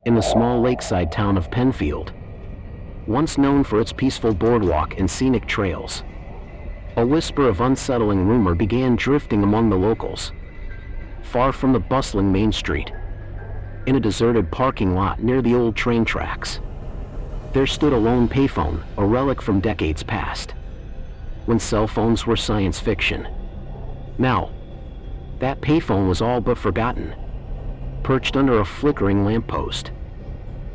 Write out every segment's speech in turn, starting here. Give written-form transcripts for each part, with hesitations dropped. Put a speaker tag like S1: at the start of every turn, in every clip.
S1: in the small lakeside town of Penfield, once known for its peaceful boardwalk and scenic trails. A whisper of unsettling rumor began drifting among the locals. Far from the bustling main street, in a deserted parking lot near the old train tracks, there stood a lone payphone, a relic from decades past, when cell phones were science fiction. Now, that payphone was all but forgotten, perched under a flickering lamppost.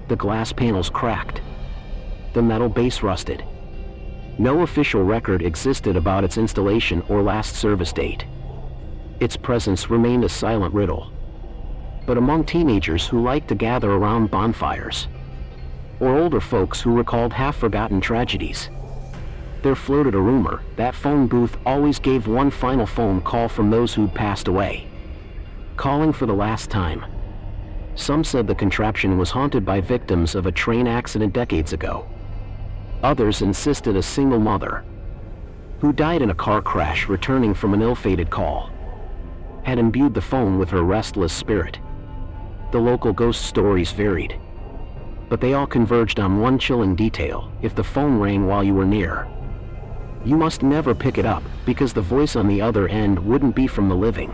S1: The glass panels cracked, the metal base rusted. No official record existed about its installation or last service date. Its presence remained a silent riddle. But among teenagers who liked to gather around bonfires, or older folks who recalled half-forgotten tragedies, there floated a rumor that phone booth always gave one final phone call from those who'd passed away, calling for the last time. Some said the contraption was haunted by victims of a train accident decades ago. Others insisted a single mother, who died in a car crash returning from an ill-fated call, had imbued the phone with her restless spirit. The local ghost stories varied, but they all converged on one chilling detail: if the phone rang while you were near, you must never pick it up, because the voice on the other end wouldn't be from the living.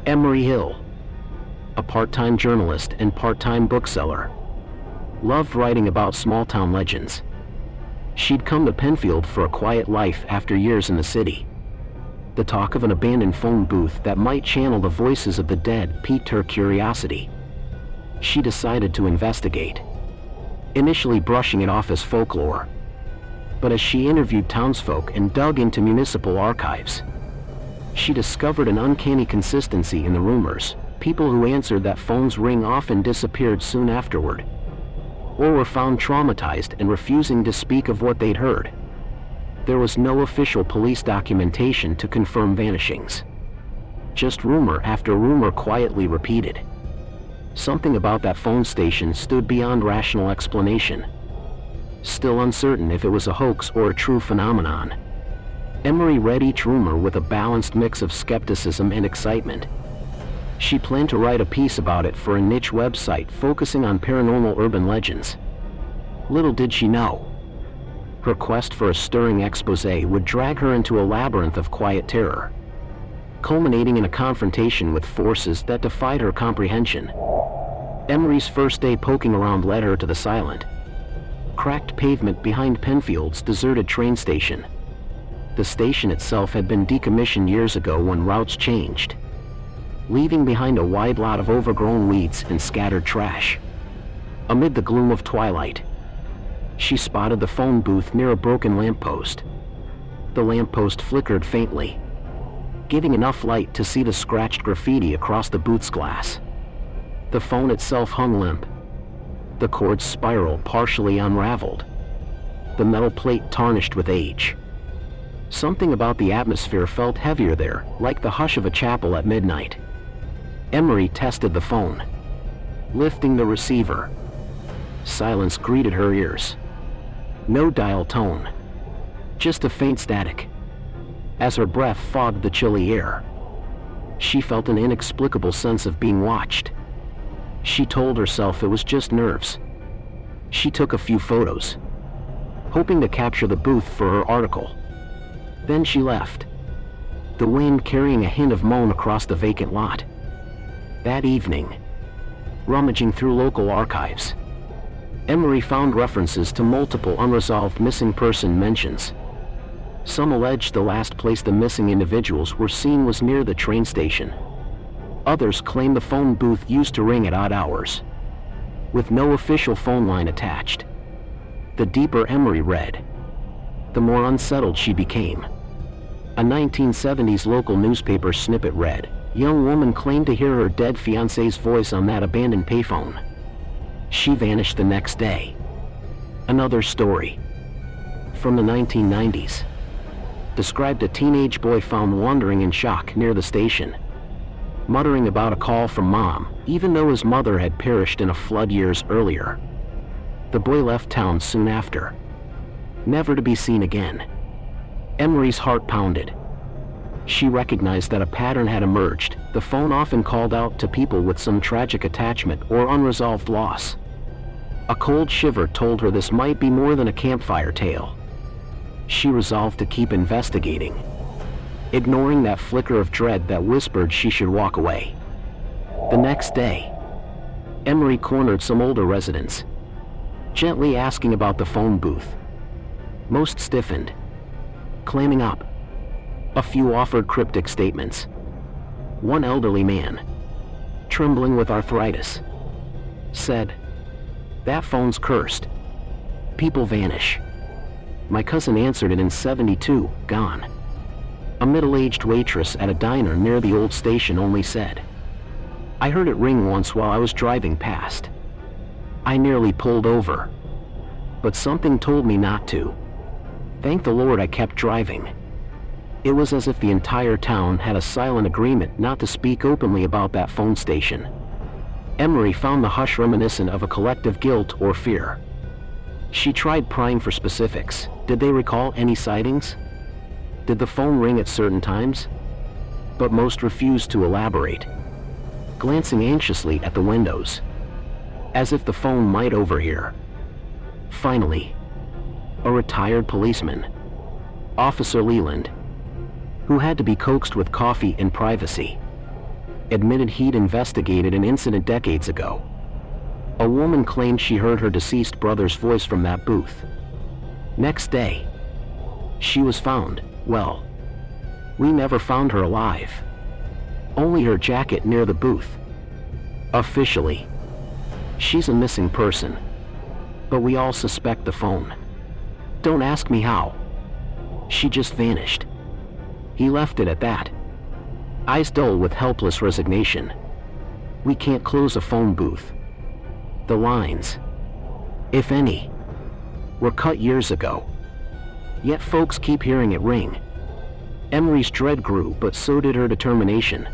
S1: Emery Hill, a part-time journalist and part-time bookseller, loved writing about small-town legends. She'd come to Penfield for a quiet life after years in the city. The talk of an abandoned phone booth that might channel the voices of the dead piqued her curiosity. She decided to investigate, initially brushing it off as folklore. But as she interviewed townsfolk and dug into municipal archives, she discovered an uncanny consistency in the rumors. People who answered that phones ring often disappeared soon afterward, or were found traumatized and refusing to speak of what they'd heard. There was no official police documentation to confirm vanishings. Just rumor after rumor quietly repeated. Something about that phone station stood beyond rational explanation. Still uncertain if it was a hoax or a true phenomenon, Emery read each rumor with a balanced mix of skepticism and excitement. She planned to write a piece about it for a niche website focusing on paranormal urban legends. Little did she know, her quest for a stirring exposé would drag her into a labyrinth of quiet terror, culminating in a confrontation with forces that defied her comprehension. Emery's first day poking around led her to the silent, cracked pavement behind Penfield's deserted train station. The station itself had been decommissioned years ago when routes changed, leaving behind a wide lot of overgrown weeds and scattered trash. Amid the gloom of twilight, she spotted the phone booth near a broken lamppost. The lamppost flickered faintly, giving enough light to see the scratched graffiti across the booth's glass. The phone itself hung limp, the cord spiral partially unraveled, the metal plate tarnished with age. Something about the atmosphere felt heavier there, like the hush of a chapel at midnight. Emery tested the phone, lifting the receiver. Silence greeted her ears. No dial tone, just a faint static. As her breath fogged the chilly air, she felt an inexplicable sense of being watched. She told herself it was just nerves. She took a few photos, hoping to capture the booth for her article. Then she left, the wind carrying a hint of moan across the vacant lot. That evening, rummaging through local archives, Emery found references to multiple unresolved missing person mentions. Some alleged the last place the missing individuals were seen was near the train station. Others claimed the phone booth used to ring at odd hours, with no official phone line attached. The deeper Emery read, the more unsettled she became. A 1970s local newspaper snippet read, "Young woman claimed to hear her dead fiancé's voice on that abandoned payphone. She vanished the next day." Another story, from the 1990s, described a teenage boy found wandering in shock near the station, muttering about a call from mom, even though his mother had perished in a flood years earlier. The boy left town soon after, never to be seen again. Emery's heart pounded. She recognized that a pattern had emerged. The phone often called out to people with some tragic attachment or unresolved loss. A cold shiver told her this might be more than a campfire tale. She resolved to keep investigating, ignoring that flicker of dread that whispered she should walk away. The next day, Emery cornered some older residents, gently asking about the phone booth. Most stiffened, clamming up. A few offered cryptic statements. One elderly man, trembling with arthritis, said, "That phone's cursed. People vanish." My cousin answered it in 72, "Gone." A middle-aged waitress at a diner near the old station only said, "I heard it ring once while I was driving past. I nearly pulled over, but something told me not to. Thank the Lord I kept driving." It was as if the entire town had a silent agreement not to speak openly about that phone station. Emery found the hush reminiscent of a collective guilt or fear. She tried prying for specifics. Did they recall any sightings? Did the phone ring at certain times? But most refused to elaborate, glancing anxiously at the windows, as if the phone might overhear. Finally, a retired policeman, Officer Leland, who had to be coaxed with coffee in privacy, admitted he'd investigated an incident decades ago. A woman claimed she heard her deceased brother's voice from that booth. Next day, she was found. Well, we never found her alive. Only her jacket near the booth. Officially, she's a missing person, but we all suspect the phone. Don't ask me how. She just vanished. He left it at that, eyes dull with helpless resignation. We can't close a phone booth. The lines, if any, were cut years ago. Yet folks keep hearing it ring. Emery's dread grew, but so did her determination.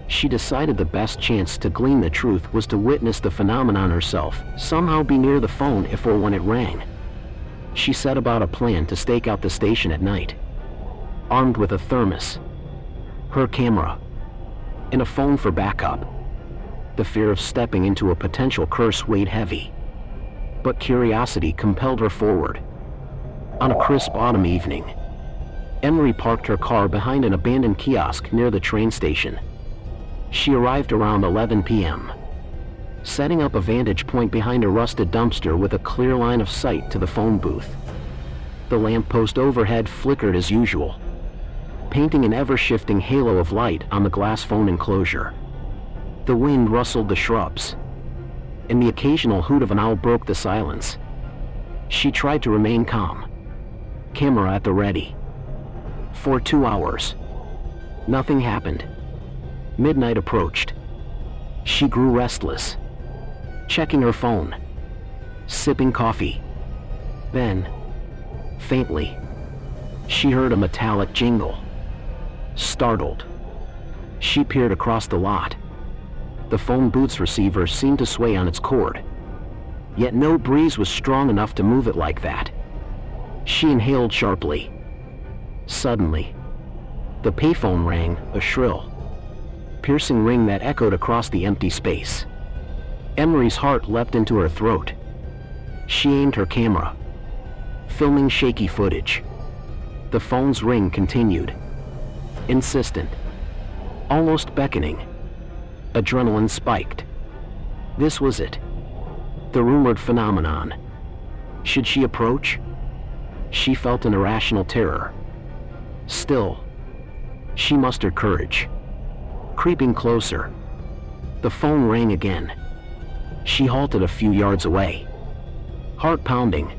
S1: She decided the best chance to glean the truth was to witness the phenomenon herself, somehow be near the phone if or when it rang. She set about a plan to stake out the station at night, armed with a thermos, her camera, and a phone for backup. The fear of stepping into a potential curse weighed heavy, but curiosity compelled her forward. On a crisp autumn evening, Emery parked her car behind an abandoned kiosk near the train station. She arrived around 11 p.m., setting up a vantage point behind a rusted dumpster with a clear line of sight to the phone booth. The lamppost overhead flickered as usual, painting an ever-shifting halo of light on the glass phone enclosure. The wind rustled the shrubs, and the occasional hoot of an owl broke the silence. She tried to remain calm, camera at the ready. For 2 hours, nothing happened. Midnight approached. She grew restless, checking her phone, sipping coffee. Then, faintly, she heard a metallic jingle. Startled, she peered across the lot. The phone booth's receiver seemed to sway on its cord, yet no breeze was strong enough to move it like that. She inhaled sharply. Suddenly, the payphone rang, a shrill, piercing ring that echoed across the empty space. Emery's heart leapt into her throat. She aimed her camera, filming shaky footage. The phone's ring continued, insistent, almost beckoning. Adrenaline spiked. This was it, the rumored phenomenon. Should she approach? She felt an irrational terror. Still, she mustered courage. Creeping closer, the phone rang again. She halted a few yards away, heart pounding.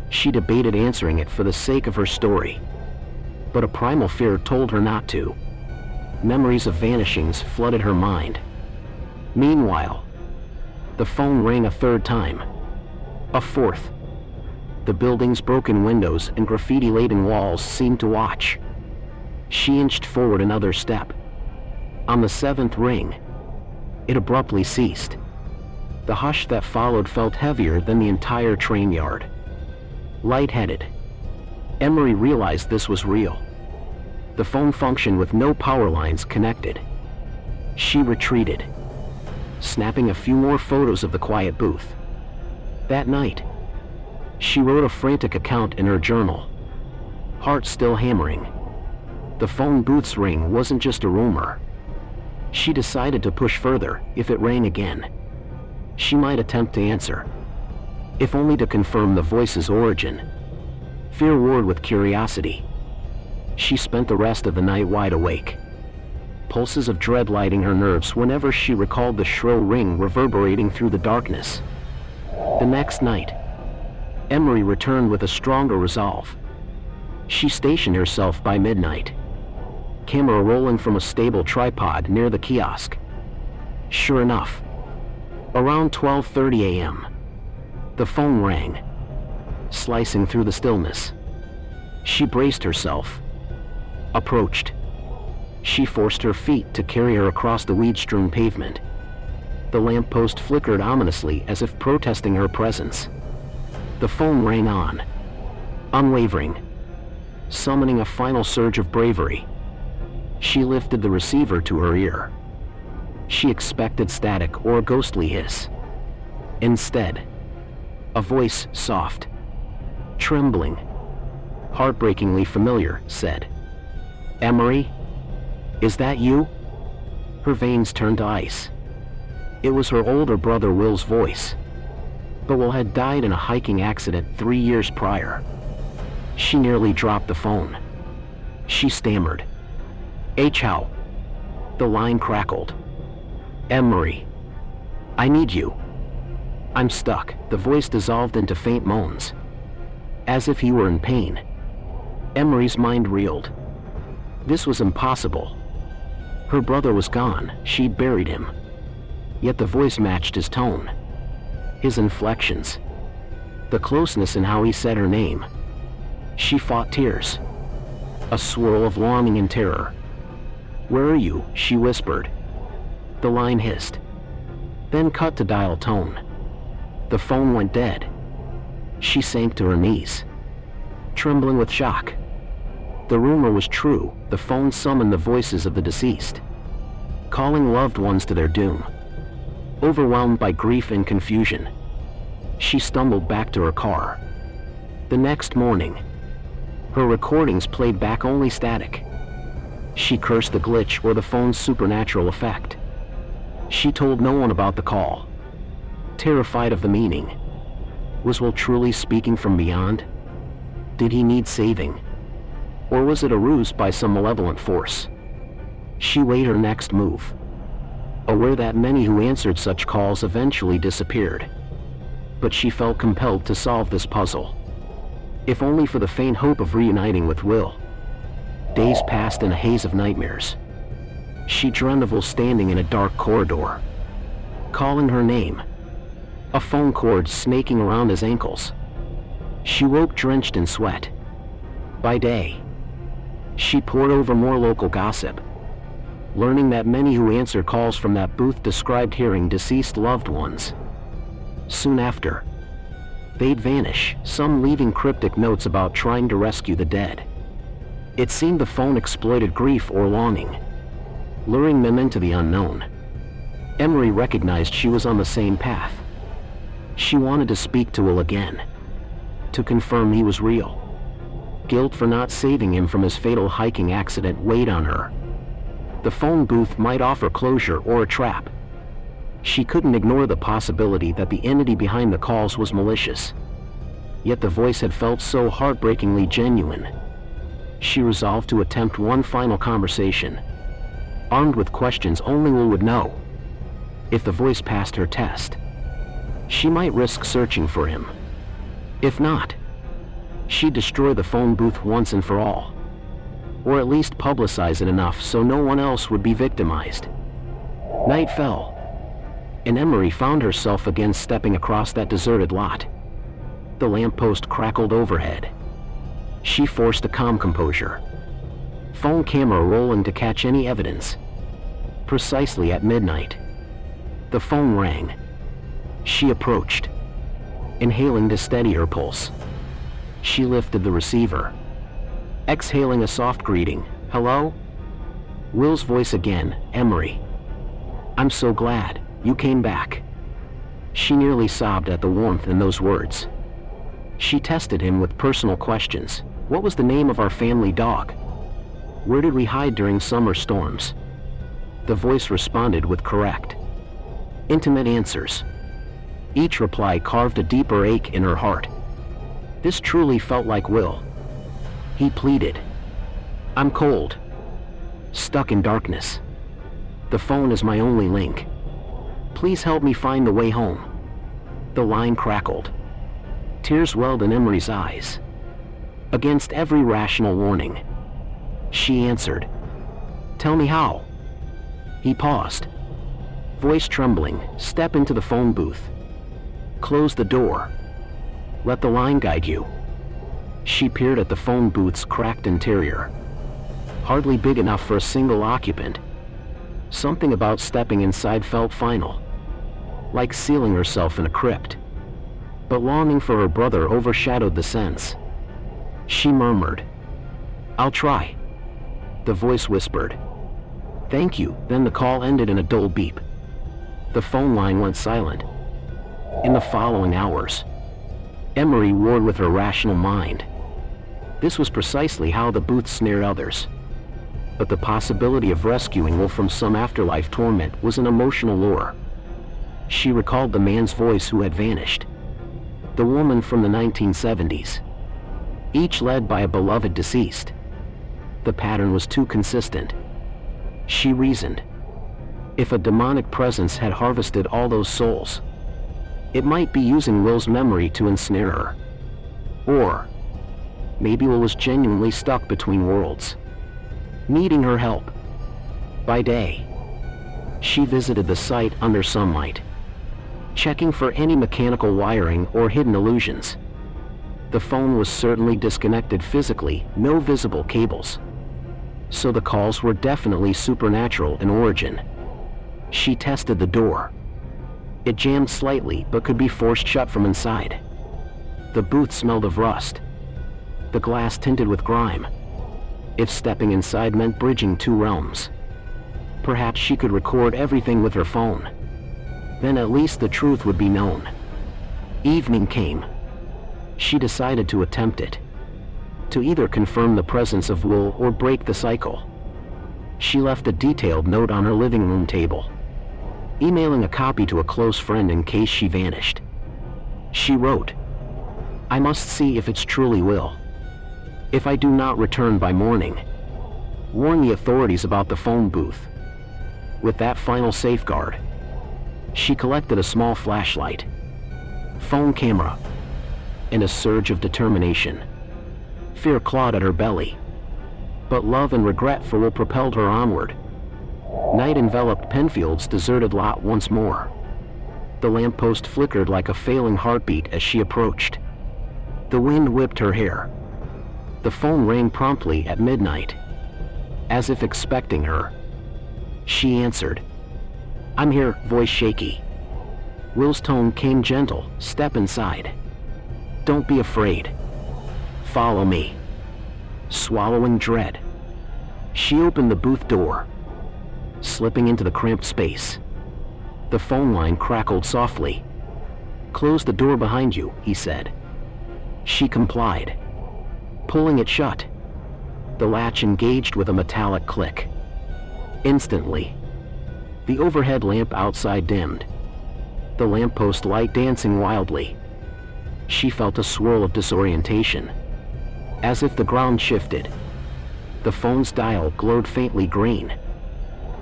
S1: She debated answering it for the sake of her story, but a primal fear told her not to. Memories of vanishings flooded her mind. Meanwhile, the phone rang a third time, a fourth. The building's broken windows and graffiti-laden walls seemed to watch. She inched forward another step. On the seventh ring, it abruptly ceased. The hush that followed felt heavier than the entire train yard. Lightheaded, Emery realized this was real. The phone functioned with no power lines connected. She retreated, snapping a few more photos of the quiet booth. That night, she wrote a frantic account in her journal, heart still hammering. The phone booth's ring wasn't just a rumor. She decided to push further. If it rang again, she might attempt to answer, if only to confirm the voice's origin. Fear warred with curiosity. She spent the rest of the night wide awake, pulses of dread lighting her nerves whenever she recalled the shrill ring reverberating through the darkness. The next night, Emery returned with a stronger resolve. She stationed herself by midnight, camera rolling from a stable tripod near the kiosk. Sure enough, around 12:30 a.m., the phone rang, slicing through the stillness. She braced herself, approached. She forced her feet to carry her across the weed-strewn pavement. The lamppost flickered ominously as if protesting her presence. The phone rang on, unwavering, summoning a final surge of bravery. She lifted the receiver to her ear. She expected static or a ghostly hiss. Instead, a voice, soft, trembling, heartbreakingly familiar, said, "Emery, is that you?" Her veins turned to ice. It was her older brother Will's voice, but Will had died in a hiking accident 3 years prior. She nearly dropped the phone. She stammered, "How?" The line crackled. "Emery, I need you. I'm stuck." The voice dissolved into faint moans, as if he were in pain. Emery's mind reeled. This was impossible. Her brother was gone. She'd buried him. Yet the voice matched his tone, his inflections, the closeness in how he said her name. She fought tears, a swirl of longing and terror. "Where are you?" she whispered. The line hissed, then cut to dial tone. The phone went dead. She sank to her knees, trembling with shock. The rumor was true. The phone summoned the voices of the deceased, calling loved ones to their doom. Overwhelmed by grief and confusion, she stumbled back to her car. The next morning, her recordings played back only static. She cursed the glitch or the phone's supernatural effect. She told no one about the call, terrified of the meaning. Was Will truly speaking from beyond? Did he need saving? Or was it a ruse by some malevolent force? She weighed her next move, aware that many who answered such calls eventually disappeared. But she felt compelled to solve this puzzle, if only for the faint hope of reuniting with Will. Days passed in a haze of nightmares. She dreamed of Will standing in a dark corridor, calling her name, a phone cord snaking around his ankles. She woke drenched in sweat. By day, she pored over more local gossip, learning that many who answered calls from that booth described hearing deceased loved ones. Soon after, they'd vanish, some leaving cryptic notes about trying to rescue the dead. It seemed the phone exploited grief or longing, luring them into the unknown. Emery recognized she was on the same path. She wanted to speak to Will again, to confirm he was real. Guilt for not saving him from his fatal hiking accident weighed on her. The phone booth might offer closure or a trap. She couldn't ignore the possibility that the entity behind the calls was malicious. Yet the voice had felt so heartbreakingly genuine. She resolved to attempt one final conversation, armed with questions only Will would know. If the voice passed her test, she might risk searching for him. If not, she'd destroy the phone booth once and for all, or at least publicize it enough so no one else would be victimized. Night fell, and Emery found herself again stepping across that deserted lot. The lamppost crackled overhead. She forced a calm composure, phone camera rolling to catch any evidence. Precisely at midnight, the phone rang. She approached, inhaling to steady her pulse. She lifted the receiver, exhaling a soft greeting, Hello? Will's voice again, Emery. I'm so glad you came back. She nearly sobbed at the warmth in those words. She tested him with personal questions. What was the name of our family dog? Where did we hide during summer storms? The voice responded with correct, intimate answers. Each reply carved a deeper ache in her heart. This truly felt like Will. He pleaded. I'm cold. Stuck in darkness. The phone is my only link. Please help me find the way home. The line crackled. Tears welled in Emery's eyes. Against every rational warning, she answered, Tell me how. He paused. Voice trembling, step into the phone booth. Close the door. Let the line guide you. She peered at the phone booth's cracked interior. Hardly big enough for a single occupant. Something about stepping inside felt final. Like sealing herself in a crypt. But longing for her brother overshadowed the sense. She murmured, I'll try. The voice whispered, Thank you. Then the call ended in a dull beep. The phone line went silent. In the following hours, Emery warred with her rational mind. This was precisely how the booth snared others. But the possibility of rescuing Will from some afterlife torment was an emotional lure. She recalled the man's voice who had vanished. The woman from the 1970s. Each led by a beloved deceased. The pattern was too consistent. She reasoned. If a demonic presence had harvested all those souls, it might be using Will's memory to ensnare her. Or maybe Will was genuinely stuck between worlds, needing her help. By day, she visited the site under sunlight, checking for any mechanical wiring or hidden illusions. The phone was certainly disconnected physically, no visible cables. So the calls were definitely supernatural in origin. She tested the door. It jammed slightly but could be forced shut from inside. The booth smelled of rust. The glass tinted with grime. If stepping inside meant bridging two realms, perhaps she could record everything with her phone. Then at least the truth would be known. Evening came. She decided to attempt it. To either confirm the presence of Will or break the cycle. She left a detailed note on her living room table, emailing a copy to a close friend in case she vanished. She wrote, I must see if it's truly Will. If I do not return by morning, warn the authorities about the phone booth. With that final safeguard, she collected a small flashlight, phone camera, and a surge of determination. Fear clawed at her belly, but love and regret for Will propelled her onward. Night enveloped Penfield's deserted lot once more. The lamppost flickered like a failing heartbeat as she approached. The wind whipped her hair. The phone rang promptly at midnight, as if expecting her. She answered. I'm here, voice shaky. Will's tone came gentle, step inside. Don't be afraid. Follow me. Swallowing dread, she opened the booth door, slipping into the cramped space. The phone line crackled softly. Close the door behind you, he said. She complied, pulling it shut. The latch engaged with a metallic click. Instantly, the overhead lamp outside dimmed, the lamppost light dancing wildly. She felt a swirl of disorientation, as if the ground shifted. The phone's dial glowed faintly green,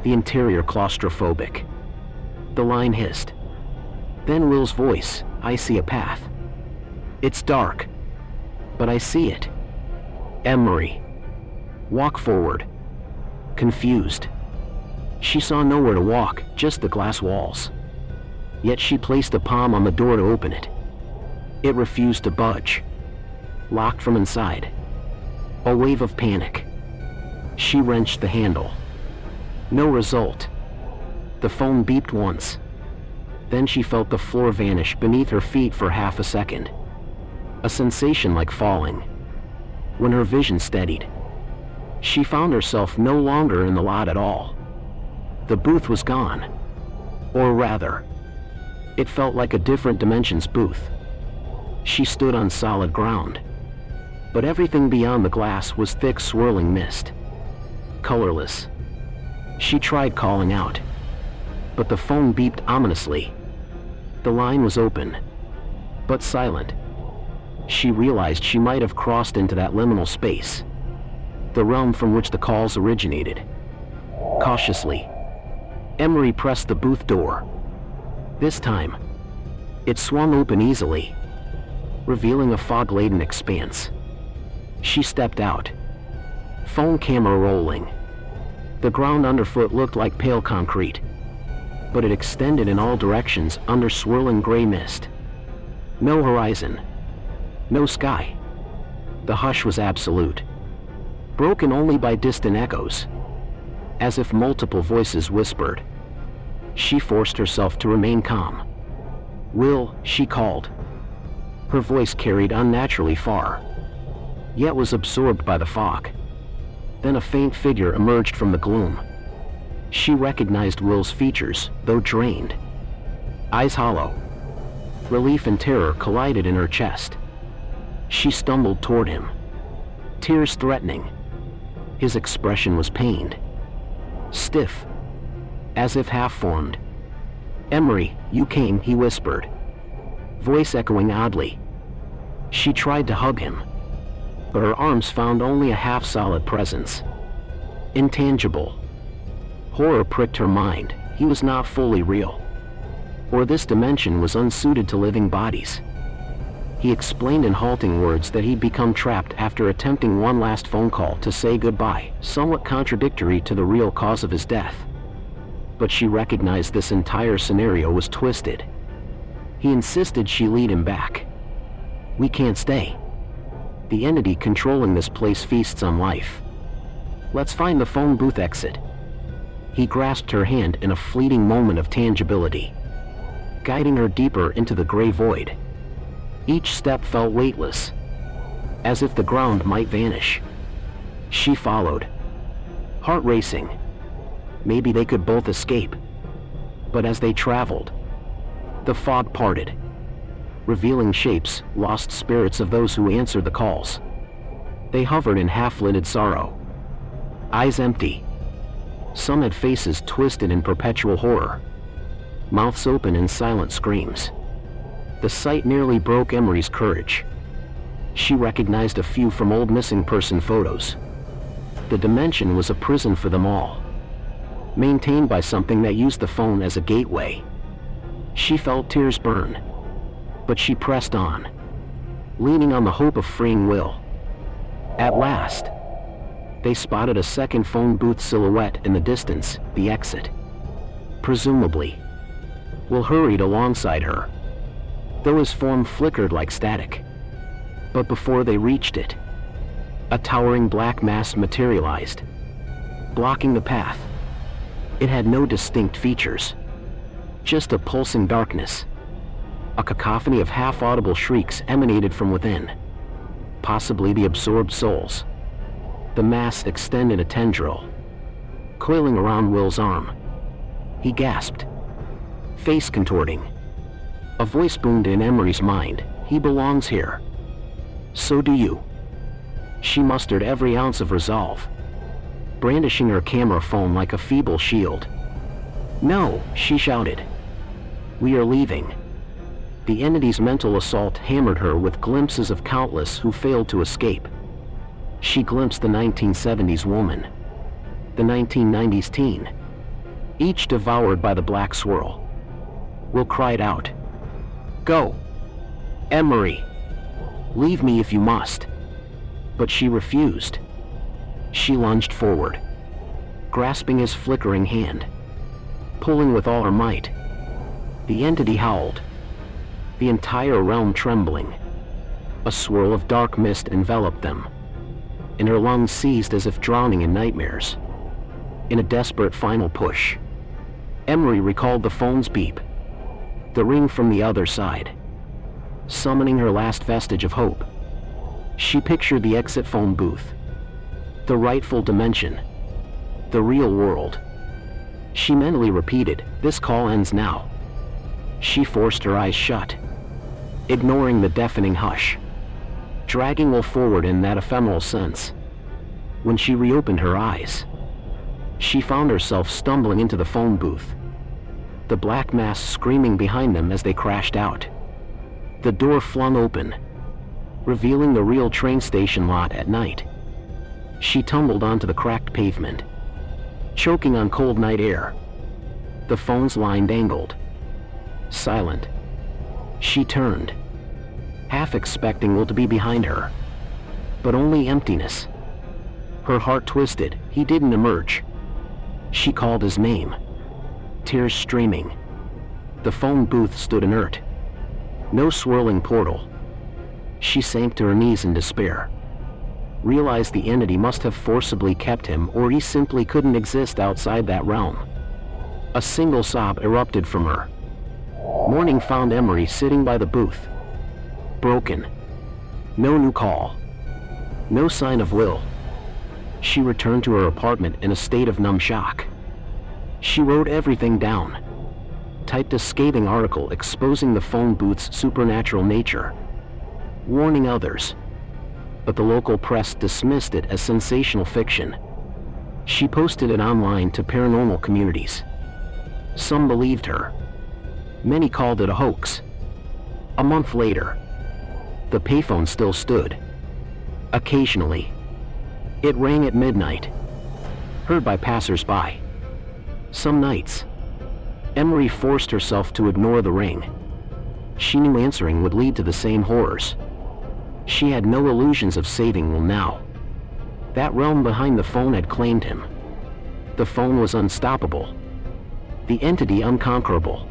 S1: the interior claustrophobic. The line hissed. Then Will's voice, I see a path. It's dark, but I see it. Emery. Walk forward. Confused. She saw nowhere to walk, just the glass walls. Yet she placed a palm on the door to open it. It refused to budge. Locked from inside. A wave of panic. She wrenched the handle. No result. The phone beeped once. Then she felt the floor vanish beneath her feet for half a second. A sensation like falling. When her vision steadied, She found herself no longer in the lot at all. The booth was gone. Or rather, it felt like a different dimension's booth. She stood on solid ground, but everything beyond the glass was thick swirling mist. Colorless. She tried calling out, but the phone beeped ominously. The line was open, but silent. She realized she might have crossed into that liminal space, the realm from which the calls originated. Cautiously, Emery pressed the booth door. This time, it swung open easily, revealing a fog-laden expanse. She stepped out, phone camera rolling. The ground underfoot looked like pale concrete, but it extended in all directions under swirling gray mist. No horizon, no sky. The hush was absolute, broken only by distant echoes, as if multiple voices whispered. She forced herself to remain calm. "Will," she called. Her voice carried unnaturally far, yet was absorbed by the fog. Then a faint figure emerged from the gloom. She recognized Will's features, though drained. Eyes hollow. Relief and terror collided in her chest. She stumbled toward him, tears threatening. His expression was pained, stiff, as if half-formed. "Emery, you came," he whispered, voice echoing oddly. She tried to hug him, but her arms found only a half-solid presence. Intangible. Horror pricked her mind. He was not fully real, or this dimension was unsuited to living bodies. He explained in halting words that he'd become trapped after attempting one last phone call to say goodbye, somewhat contradictory to the real cause of his death. But she recognized this entire scenario was twisted. He insisted she lead him back. "We can't stay. The entity controlling this place feasts on life. Let's find the phone booth exit." He grasped her hand in a fleeting moment of tangibility, guiding her deeper into the gray void. Each step felt weightless, as if the ground might vanish. She followed, heart racing. Maybe they could both escape. But as they traveled, the fog parted, revealing shapes, lost spirits of those who answered the calls. They hovered in half-lidded sorrow, eyes empty. Some had faces twisted in perpetual horror, mouths open in silent screams. The sight nearly broke Emery's courage. She recognized a few from old missing person photos. The dimension was a prison for them all, maintained by something that used the phone as a gateway. She felt tears burn, but she pressed on, leaning on the hope of freeing Will. At last, they spotted a second phone booth silhouette in the distance, the exit. Presumably, Will hurried alongside her, though his form flickered like static. But before they reached it, a towering black mass materialized, blocking the path. It had no distinct features, just a pulsing darkness. A cacophony of half-audible shrieks emanated from within, possibly the absorbed souls. The mass extended a tendril, coiling around Will's arm. He gasped, face contorting. A voice boomed in Emery's mind. "He belongs here. So do you." She mustered every ounce of resolve, brandishing her camera phone like a feeble shield. "No," she shouted. "We are leaving." The entity's mental assault hammered her with glimpses of countless who failed to escape. She glimpsed the 1970s woman, the 1990s teen, each devoured by the black swirl. Will cried out, "Go! Emery! Leave me if you must." But she refused. She lunged forward, grasping his flickering hand, pulling with all her might. The entity howled, the entire realm trembling. A swirl of dark mist enveloped them, and her lungs seized as if drowning in nightmares. In a desperate final push, Emery recalled the phone's beep, the ring from the other side, summoning her last vestige of hope. She pictured the exit phone booth, The rightful dimension. The real world. She mentally repeated, "This call ends now." She forced her eyes shut, ignoring the deafening hush, dragging Will forward in that ephemeral sense. When she reopened her eyes, she found herself stumbling into the phone booth, the black mass screaming behind them as they crashed out. The door flung open, revealing the real train station lot at night. She tumbled onto the cracked pavement, choking on cold night air. The phone's line dangled, silent. She turned, half expecting Will to be behind her, but only emptiness. Her heart twisted. He didn't emerge. She called his name, tears streaming. The phone booth stood inert. No swirling portal. She sank to her knees in despair, realized the entity must have forcibly kept him, or he simply couldn't exist outside that realm. A single sob erupted from her. Morning found Emery sitting by the booth, broken. No new call. No sign of Will. She returned to her apartment in a state of numb shock. She wrote everything down, typed a scathing article exposing the phone booth's supernatural nature, warning others, but the local press dismissed it as sensational fiction. She posted it online to paranormal communities. Some believed her. Many called it a hoax. A month later, the payphone still stood. Occasionally, it rang at midnight, heard by passers-by. Some nights, Emery forced herself to ignore the ring. She knew answering would lead to the same horrors. She had no illusions of saving Will now. That realm behind the phone had claimed him. The phone was unstoppable, the entity unconquerable.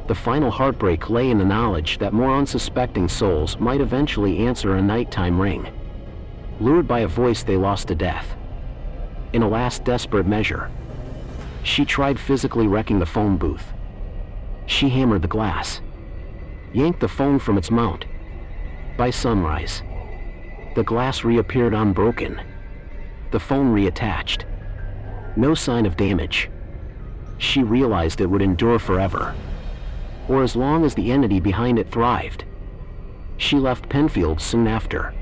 S1: The final heartbreak lay in the knowledge that more unsuspecting souls might eventually answer a nighttime ring, lured by a voice they lost to death. In a last desperate measure, she tried physically wrecking the phone booth. She hammered the glass, yanked the phone from its mount. By sunrise, the glass reappeared unbroken, the phone reattached. No sign of damage. She realized it would endure forever, or as long as the entity behind it thrived. She left Penfield soon after,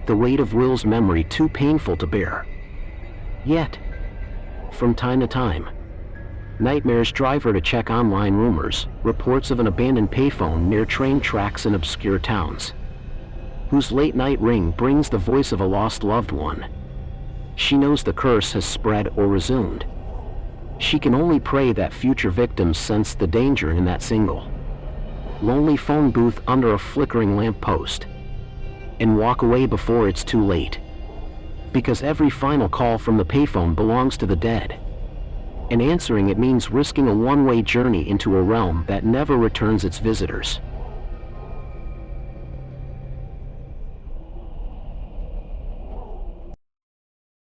S1: the weight of Will's memory too painful to bear. Yet, from time to time, nightmares drive her to check online rumors, reports of an abandoned payphone near train tracks in obscure towns, whose late-night ring brings the voice of a lost loved one. She knows the curse has spread or resumed. She can only pray that future victims sense the danger in that single, lonely phone booth under a flickering lamppost, and walk away before it's too late. Because every final call from the payphone belongs to the dead, and answering it means risking a one-way journey into a realm that never returns its visitors.